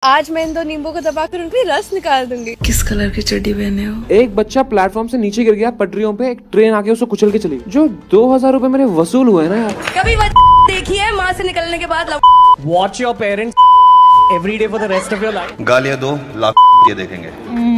आज मैं इन दो नींबू को दबाकर उनकी रस निकाल दूंगी। किस कलर की चड्डी पहने हो? एक बच्चा प्लेटफॉर्म से नीचे गिर गया पटरियों पे, एक ट्रेन आके उसको कुचल के चली। जो 2000 रुपए मेरे वसूल हुए ना यार। कभी वो देखी है माँ से निकलने के बाद Watch your parents every day for the rest of your life. गालियां दो, लाख ये देखेंगे।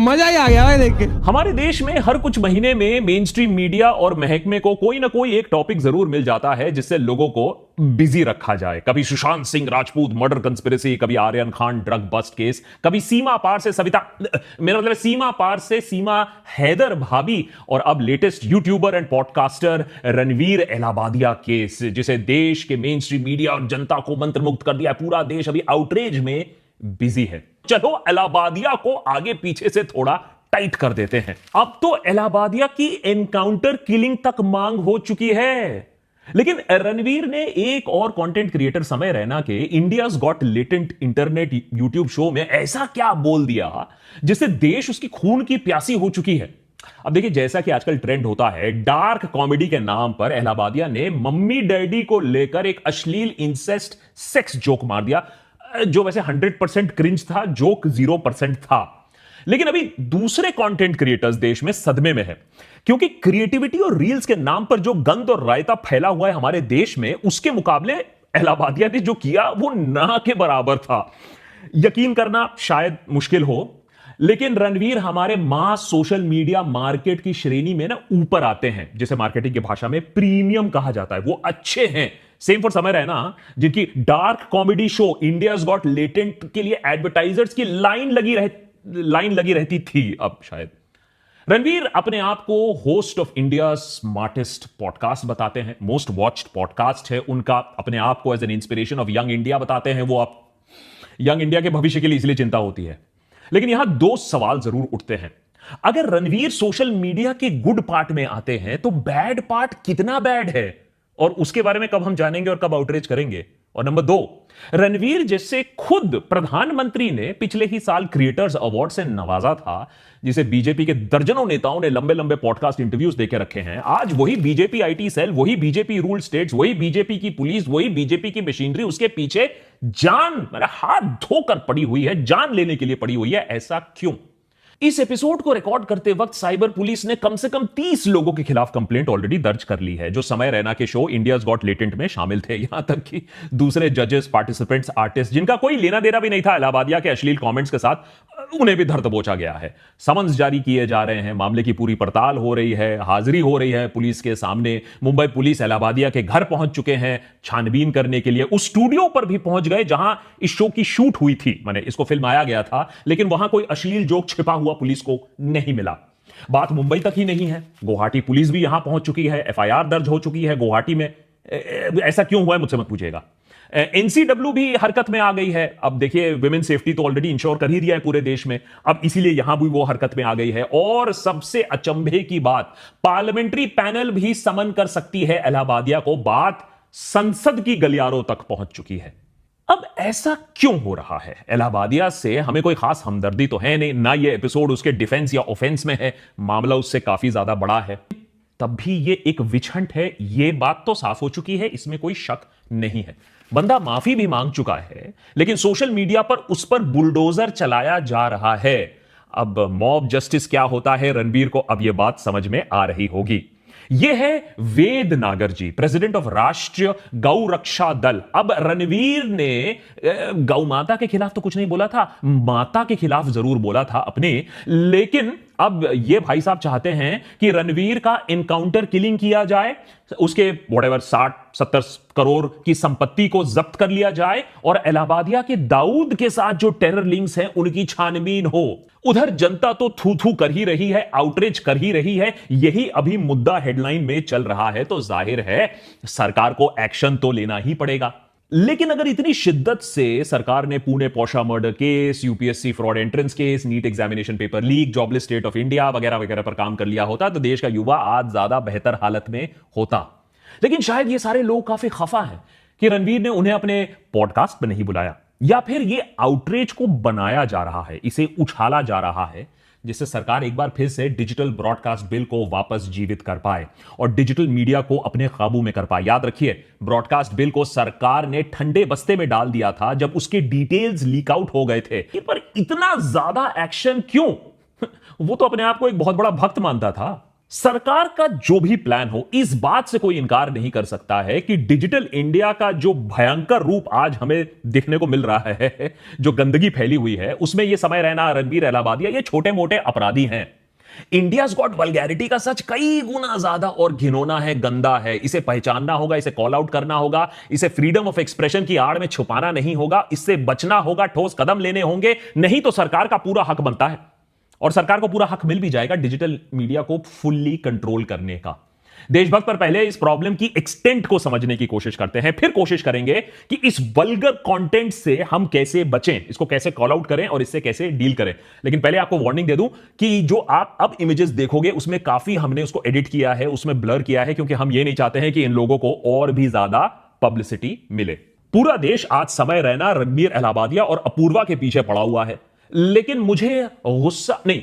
मजा ही आ गया भाई देख के। हमारे देश में हर कुछ महीने में मेन स्ट्रीम मीडिया और महकमे को कोई ना कोई एक टॉपिक जरूर मिल जाता है जिससे लोगों को बिजी रखा जाए। कभी सुशांत सिंह राजपूत मर्डर कंस्पिरेसी, कभी Aryan Khan drug bust case, कभी सीमा पार से मेरा मतलब सीमा पार से सीमा हैदर भाभी, और अब latest YouTuber and podcaster Ranveer Allahbadia case, जिसे देश के मेन स्ट्रीम मीडिया और जनता को मंत्रमुग्ध कर दिया। पूरा देश अभी आउटरेज में बिजी है। चलो इलाहाबादिया को आगे पीछे से थोड़ा टाइट कर देते हैं। अब तो इलाहाबादिया की एनकाउंटर किलिंग तक मांग हो चुकी है। लेकिन रणवीर ने एक और कंटेंट क्रिएटर समय रैना के India's got latent internet YouTube show में ऐसा क्या बोल दिया जिससे देश उसकी खून की प्यासी हो चुकी है। अब देखिए, जैसा कि आजकल ट्रेंड होता है, डार्क कॉमेडी के नाम पर इलाहाबादिया ने मम्मी डैडी को लेकर एक अश्लील इंसेस्ट सेक्स जोक मार दिया, जो वैसे 100% क्रिंज था, जोक 0% था। लेकिन अभी दूसरे कंटेंट क्रिएटर्स देश में सदमे में है, क्योंकि क्रिएटिविटी और रील्स के नाम पर जो गंद और रायता फैला हुआ है हमारे देश में, उसके मुकाबले इलाहाबादिया ने जो किया वो ना के बराबर था। यकीन करना शायद मुश्किल हो, लेकिन रणवीर हमारे मास सोशल मीडिया मार्केट की श्रेणी में ना ऊपर आते हैं, जिसे मार्केटिंग की भाषा में प्रीमियम कहा जाता है। वो अच्छे हैं। सेम फॉर समय रैना, जिनकी dark comedy show India's got latent के लिए एडवर्टाइजर्स की लाइन लगी रहती थी। अब शायद रणवीर अपने आप को host of India smartest podcast बताते हैं, मोस्ट वॉच्ड पॉडकास्ट है उनका। अपने आप को as an inspiration of young India बताते हैं वो। आप यंग इंडिया के भविष्य के लिए इसलिए चिंता होती है। लेकिन यहां दो सवाल जरूर उठते हैं। अगर रणवीर सोशल मीडिया के गुड पार्ट में आते हैं तो बैड पार्ट कितना बैड है, और उसके बारे में कब हम जानेंगे और कब आउटरीच करेंगे। और नंबर दो, रणवीर जिससे खुद प्रधानमंत्री ने पिछले ही साल क्रिएटर्स अवार्ड से नवाजा था, जिसे बीजेपी के दर्जनों नेताओं ने लंबे लंबे पॉडकास्ट इंटरव्यूज देके रखे हैं, आज वही बीजेपी आईटी सेल, वही बीजेपी रूल स्टेट्स, वही बीजेपी की पुलिस, वही बीजेपी की मशीनरी उसके पीछे जान हाथ धोकर पड़ी हुई है, जान लेने के लिए पड़ी हुई है। ऐसा क्यों? इस एपिसोड को रिकॉर्ड करते वक्त साइबर पुलिस ने कम से कम 30 लोगों के खिलाफ कंप्लेंट ऑलरेडी दर्ज कर ली है, जो समय रैना के शो इंडियाज गॉट लेटेंट में शामिल थे। यहां तक कि दूसरे जजेस, पार्टिसिपेंट्स, आर्टिस्ट, जिनका कोई लेना देना भी नहीं था इलाहाबादिया के अश्लील कमेंट्स के साथ, उन्हें भी धर दबोचा गया है। समन्स जारी किए जा रहे हैं, मामले की पूरी पड़ताल हो रही है, हाजिरी हो रही है पुलिस के सामने। मुंबई पुलिस इलाहाबादिया के घर पहुंच चुके हैं छानबीन करने के लिए। उस स्टूडियो पर भी पहुंच गए जहां इस शो की शूट हुई थी, माने इसको फिल्माया गया था, लेकिन वहां कोई अश्लील जोक छिपा हुआ पुलिस को नहीं मिला। बात मुंबई तक ही नहीं है, गुवाहाटी पुलिस भी यहां पहुंच चुकी है, एफआईआर दर्ज हो चुकी है गुवाहाटी में। ऐसा क्यों हुआ है मुझसे मत पूछिएगा। एनसीडब्ल्यू भी हरकत में आ गई है। अब देखिए, विमेन सेफ्टी तो ऑलरेडी इंश्योर कर ही दिया है पूरे देश में, अब इसीलिए यहां भी वो हरकत में आ गई है। और सबसे अचंभे की बात, पार्लियामेंट्री पैनल भी समन कर सकती है इलाहाबादिया को। बात संसद की गलियारों तक पहुंच चुकी है। अब ऐसा क्यों हो रहा है? इलाहाबादिया से हमें कोई खास हमदर्दी तो है नहीं, ना ये एपिसोड उसके डिफेंस या ऑफेंस में है, मामला उससे काफी ज्यादा बड़ा है। तब भी ये एक विच हंट है, ये बात तो साफ हो चुकी है, इसमें कोई शक नहीं है। बंदा माफी भी मांग चुका है, लेकिन सोशल मीडिया पर उस पर बुलडोजर चलाया जा रहा है। अब मॉब जस्टिस क्या होता है, रणवीर को अब यह बात समझ में आ रही होगी। यह है वेद नागर जी, प्रेसिडेंट ऑफ राष्ट्रीय गौ रक्षा दल। अब रणवीर ने गौ माता के खिलाफ तो कुछ नहीं बोला था, माता के खिलाफ जरूर बोला था अपने, लेकिन अब ये भाई साहब चाहते हैं कि रणवीर का एनकाउंटर किलिंग किया जाए, उसके व्हाटएवर 60-70 करोड़ की संपत्ति को जब्त कर लिया जाए, और इलाहाबादिया के दाऊद के साथ जो टेरर लिंक्स हैं उनकी छानबीन हो। उधर जनता तो थू थू कर ही रही है, आउटरीच कर ही रही है, यही अभी मुद्दा हेडलाइन में चल रहा है, तो जाहिर है सरकार को एक्शन तो लेना ही पड़ेगा। लेकिन अगर इतनी शिद्दत से सरकार ने Pune Porsche murder case, UPSC fraud entrance case, NEET examination paper leak, jobless state of India वगैरह वगैरह पर काम कर लिया होता, तो देश का युवा आज ज्यादा बेहतर हालत में होता। लेकिन शायद ये सारे लोग काफी खफा हैं कि रणवीर ने उन्हें अपने पॉडकास्ट पर नहीं बुलाया, या फिर ये आउटरीच को बनाया जा रहा है, इसे उछाला जा रहा है जिससे सरकार एक बार फिर से डिजिटल ब्रॉडकास्ट बिल को वापस जीवित कर पाए और डिजिटल मीडिया को अपने काबू में कर पाए। याद रखिए, ब्रॉडकास्ट बिल को सरकार ने ठंडे बस्ते में डाल दिया था जब उसके डिटेल्स लीक आउट हो गए थे। पर इतना ज्यादा एक्शन क्यों? वो तो अपने आप को एक बहुत बड़ा भक्त मानता था। सरकार का जो भी प्लान हो, इस बात से कोई इनकार नहीं कर सकता है कि डिजिटल इंडिया का जो भयंकर रूप आज हमें देखने को मिल रहा है, जो गंदगी फैली हुई है, उसमें ये समय रैना, रणबीर अहलावालिया, ये छोटे मोटे अपराधी हैं। इंडियाज गॉट वल्गैरिटी का सच कई गुना ज्यादा और घिनौना है, गंदा है। इसे पहचानना होगा, इसे कॉल आउट करना होगा, इसे फ्रीडम ऑफ एक्सप्रेशन की आड़ में छुपाना नहीं होगा, इससे बचना होगा, ठोस कदम लेने होंगे, नहीं तो सरकार का पूरा हक बनता है और सरकार को पूरा हक मिल भी जाएगा डिजिटल मीडिया को फुल्ली कंट्रोल करने का। देशभक्त पर पहले इस प्रॉब्लम की एक्सटेंट को समझने की कोशिश करते हैं, फिर कोशिश करेंगे कि इस वल्गर कंटेंट से हम कैसे बचें, इसको कैसे कॉल आउट करें और इससे कैसे डील करें। लेकिन पहले आपको वार्निंग दे दूं कि जो आप अब इमेजेस देखोगे उसमें काफी हमने उसको एडिट किया है, उसमें ब्लर किया है, क्योंकि हम ये नहीं चाहते हैं कि इन लोगों को और भी ज्यादा पब्लिसिटी मिले। पूरा देश आज समय रैना, रणबीर अहलावालिया और अपूर्वा के पीछे पड़ा हुआ है, लेकिन मुझे गुस्सा नहीं,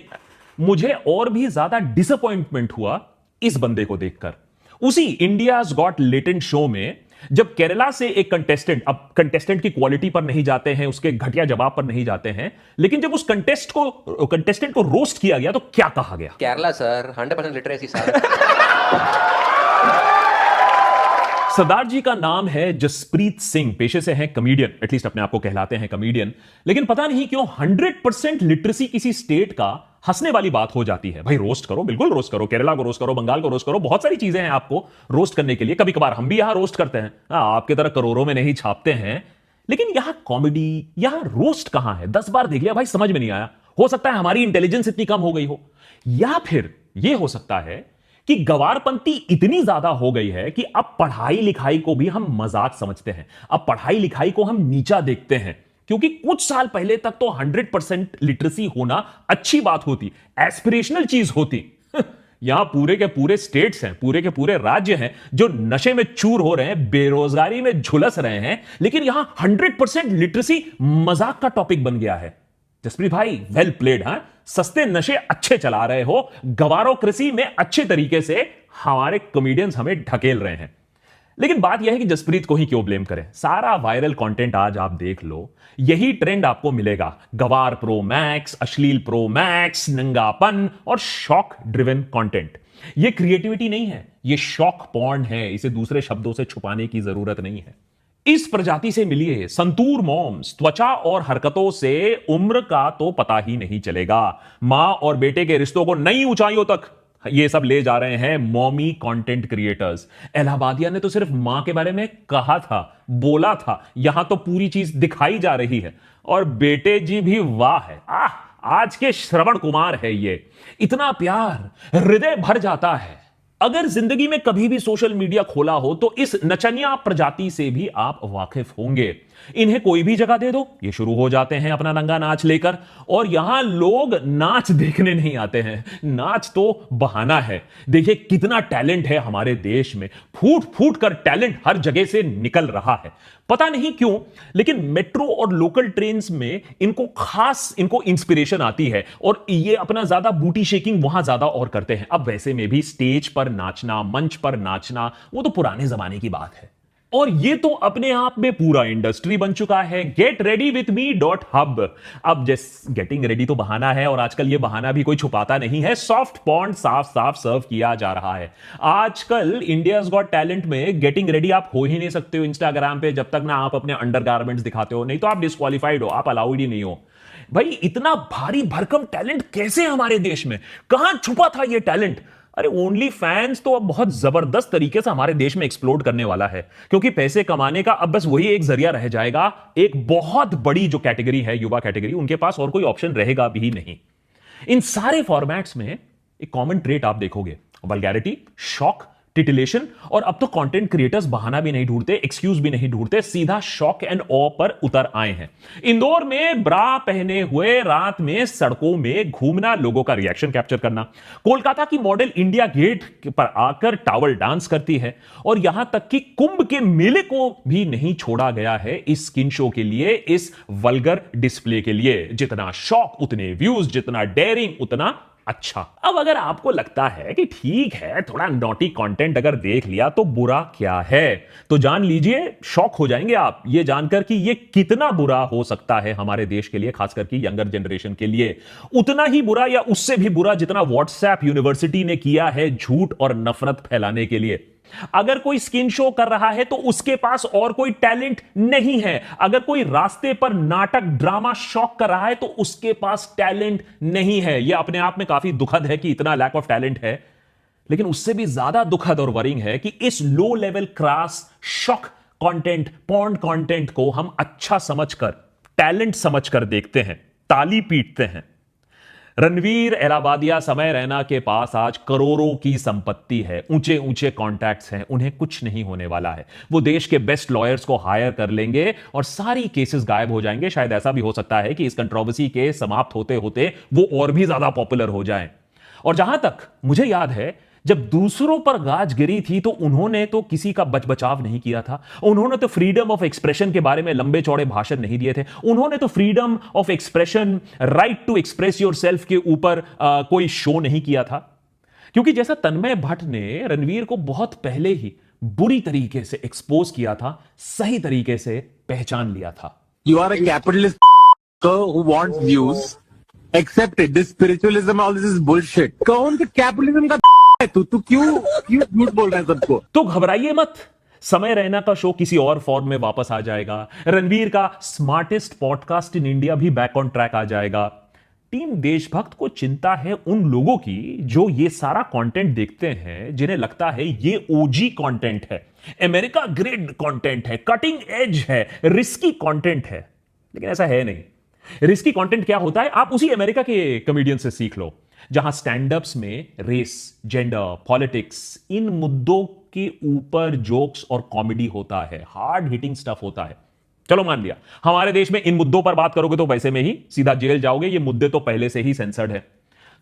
मुझे और भी ज्यादा डिसअपॉइंटमेंट हुआ इस बंदे को देखकर। उसी इंडियाज गॉट लेटेंट शो में जब केरला से एक कंटेस्टेंट, अब कंटेस्टेंट की क्वालिटी पर नहीं जाते हैं, उसके घटिया जवाब पर नहीं जाते हैं, लेकिन जब उस कंटेस्टेंट को रोस्ट किया गया तो क्या कहा गया? Kerala sir 100% literacy sir. Sardar ji का नाम है जसप्रीत सिंह, पेशे से हैं कॉमेडियन, एटलीस्ट अपने आप को कहलाते हैं कॉमेडियन, लेकिन पता नहीं क्यों 100% लिटरेसी किसी स्टेट का हंसने वाली बात हो जाती है। भाई रोस्ट करो, बिल्कुल रोस्ट करो, केरला को रोस्ट करो, बंगाल को रोस्ट करो, बहुत सारी चीजें हैं आपको रोस्ट करने के लिए। कभी कभार हम भी यहां रोस्ट करते हैं, आपके तरह करोड़ों में नहीं छापते हैं, लेकिन यहां कॉमेडी, यहां रोस्ट कहां है? 10 बार देख लिया भाई, समझ में नहीं आया। हो सकता है हमारी इंटेलिजेंस इतनी कम हो गई हो, या फिर यह हो सकता है कि गवारपंथी इतनी ज्यादा हो गई है कि अब पढ़ाई लिखाई को भी हम मजाक समझते हैं, अब पढ़ाई लिखाई को हम नीचा देखते हैं, क्योंकि कुछ साल पहले तक तो 100% लिटरेसी होना अच्छी बात होती, एस्पिरेशनल चीज होती। यहां पूरे के पूरे स्टेट्स हैं, पूरे के पूरे राज्य हैं जो नशे में चूर हो रहे हैं, बेरोजगारी में झुलस रहे हैं, लेकिन यहां 100% लिटरेसी मजाक का टॉपिक बन गया है। जसप्रीत भाई वेल प्लेड। हाँ, सस्ते नशे अच्छे चला रहे हो, गवारोक्रेसी में अच्छे तरीके से हमारे कॉमेडियंस हमें ढकेल रहे हैं। लेकिन बात यह है कि जसप्रीत को ही क्यों ब्लेम करें? सारा वायरल कंटेंट आज आप देख लो, यही ट्रेंड आपको मिलेगा। गवार प्रो मैक्स, अश्लील प्रो मैक्स, नंगापन और शॉक ड्रिवन कंटेंट। यह क्रिएटिविटी नहीं है, यह शॉक पॉर्न है। इसे दूसरे शब्दों से छुपाने की जरूरत नहीं है। इस प्रजाति से मिलिए संतूर मॉम्स, त्वचा और हरकतों से उम्र का तो पता ही नहीं चलेगा। मां और बेटे के रिश्तों को नई ऊंचाइयों तक ये सब ले जा रहे हैं मॉमी कंटेंट क्रिएटर्स। अहलावालिया ने तो सिर्फ मां के बारे में कहा था, बोला था, यहां तो पूरी चीज दिखाई जा रही है। और बेटे जी भी वाह है, आज के श्रवण कुमार है ये। इतना प्यार, हृदय भर जाता है। अगर जिंदगी में कभी भी सोशल मीडिया खोला हो तो इस नचनिया प्रजाति से भी आप वाकिफ होंगे। इन्हें कोई भी जगह दे दो, ये शुरू हो जाते हैं अपना नंगा नाच लेकर, और यहां लोग नाच देखने नहीं आते हैं, नाच तो बहाना है। देखिए कितना टैलेंट है हमारे देश में, फूट फूट कर टैलेंट हर जगह से निकल रहा है। पता नहीं क्यों, लेकिन मेट्रो और लोकल ट्रेन्स में इनको इंस्पिरेशन आती है और ये अपना ज्यादा बूटी शेकिंग वहां ज्यादा और करते हैं। अब वैसे में भी स्टेज पर नाचना, मंच पर नाचना, वो तो पुराने जमाने की बात है। और ये तो अपने आप में पूरा इंडस्ट्री बन चुका है। Get ready with me .hub। अब गेटिंग रेडी तो बहाना है, और आजकल ये बहाना भी कोई छुपाता नहीं है। सॉफ्ट पॉर्न साफ साफ सर्व किया जा रहा है। आजकल इंडियाज गॉट टैलेंट में गेटिंग रेडी आप हो ही नहीं सकते हो इंस्टाग्राम पे, जब तक ना आप अपने अंडरगारमेंट्स दिखाते हो, नहीं तो आप डिस्क्वालीफाइड हो, आप अलाउड ही नहीं हो। भाई इतना भारी भरकम टैलेंट कैसे हमारे देश में, कहां छुपा था ये टैलेंट? अरे ओनली फैंस तो अब बहुत जबरदस्त तरीके से हमारे देश में एक्सप्लोड करने वाला है, क्योंकि पैसे कमाने का अब बस वही एक जरिया रह जाएगा। एक बहुत बड़ी जो कैटेगरी है, युवा कैटेगरी, उनके पास और कोई ऑप्शन रहेगा भी नहीं। इन सारे फॉर्मेट्स में एक कॉमन ट्रेट आप देखोगे, वल्गैरिटी, शॉक, टिटिलेशन, और अब तो कंटेंट क्रिएटर्स बहाना भी नहीं ढूंढते, एक्सक्यूज भी नहीं ढूंढते, सीधा शॉक एंड ऑ पर उतर आए हैं। इंदौर में ब्रा पहने हुए रात में सड़कों में घूमना, लोगों का रिएक्शन कैप्चर करना, कोलकाता की मॉडल इंडिया गेट पर आकर टावल डांस करती है, और यहां तक कि कुंभ के मेले को भी नहीं छोड़ा गया है इस स्किन शो के लिए, इस वल्गर डिस्प्ले के लिए। जितना शॉक उतने व्यूज, जितना डेयरिंग उतना अच्छा। अब अगर आपको लगता है कि ठीक है, थोड़ा नॉटी कंटेंट अगर देख लिया तो बुरा क्या है, तो जान लीजिए, शॉक हो जाएंगे आप ये जानकर कि ये कितना बुरा हो सकता है हमारे देश के लिए, खासकर कि यंगर जनरेशन के लिए। उतना ही बुरा या उससे भी बुरा जितना व्हाट्सएप यूनिवर्सिटी ने किया है झूठ और नफरत फैलाने के लिए। अगर कोई स्किन शो कर रहा है तो उसके पास और कोई टैलेंट नहीं है। अगर कोई रास्ते पर नाटक ड्रामा शॉक कर रहा है तो उसके पास टैलेंट नहीं है। यह अपने आप में काफी दुखद है कि इतना लैक ऑफ टैलेंट है, लेकिन उससे भी ज्यादा दुखद और वरिंग है कि इस low level cross shock content, porn content को हम अच्छा समझकर, टैलेंट समझकर देखते हैं, ताली पीटते हैं। रणवीर इलाहाबादिया समय रैना के पास आज करोड़ों की संपत्ति है, ऊंचे ऊंचे कॉन्टैक्ट्स हैं, उन्हें कुछ नहीं होने वाला है। वो देश के बेस्ट लॉयर्स को हायर कर लेंगे और सारी केसेस गायब हो जाएंगे। शायद ऐसा भी हो सकता है कि इस कंट्रोवर्सी के समाप्त होते होते वो और भी ज्यादा पॉपुलर हो जाएं। और जहां तक मुझे याद है, जब दूसरों पर गाज गिरी थी तो उन्होंने तो किसी का बचाव नहीं किया था। उन्होंने तो फ्रीडम ऑफ एक्सप्रेशन के बारे में लंबे चौड़े भाषण नहीं दिए थे। उन्होंने तो freedom of expression, right to express yourself के ऊपर कोई शो नहीं किया था। क्योंकि जैसा तन्मय भट्ट ने रणवीर को बहुत पहले ही बुरी तरीके से एक्सपोज किया था, सही तरीके से पहचान लिया था। You are a capitalist who wants views. Accept it. This spiritualism, all this is bullshit. कौन सा कैपिटलिज्म का है तू क्यों झूठ बोल रहा है सबको? तो घबराइए मत, समय रैना का शो किसी और फॉर्म में वापस आ जाएगा। रणवीर का स्मार्टेस्ट पॉडकास्ट इन इंडिया भी बैक ऑन ट्रैक आ जाएगा। टीम देशभक्त को चिंता है उन लोगों की जो ये सारा कंटेंट देखते हैं, जिन्हें लगता है ये ओजी कंटेंट है, अमेरिका ग्रेड कंटेंट है, कटिंग एज है, रिस्की कंटेंट है। लेकिन ऐसा है नहीं। रिस्की कंटेंट क्या होता है, आप उसी अमेरिका के कॉमेडियन से सीख लो, जहां स्टैंड-अप्स में रेस, जेंडर, पॉलिटिक्स, इन मुद्दों के ऊपर जोक्स और कॉमेडी होता है, हार्ड हिटिंग स्टफ होता है। चलो मान लिया, हमारे देश में इन मुद्दों पर बात करोगे तो वैसे में ही सीधा जेल जाओगे, ये मुद्दे तो पहले से ही सेंसर्ड है।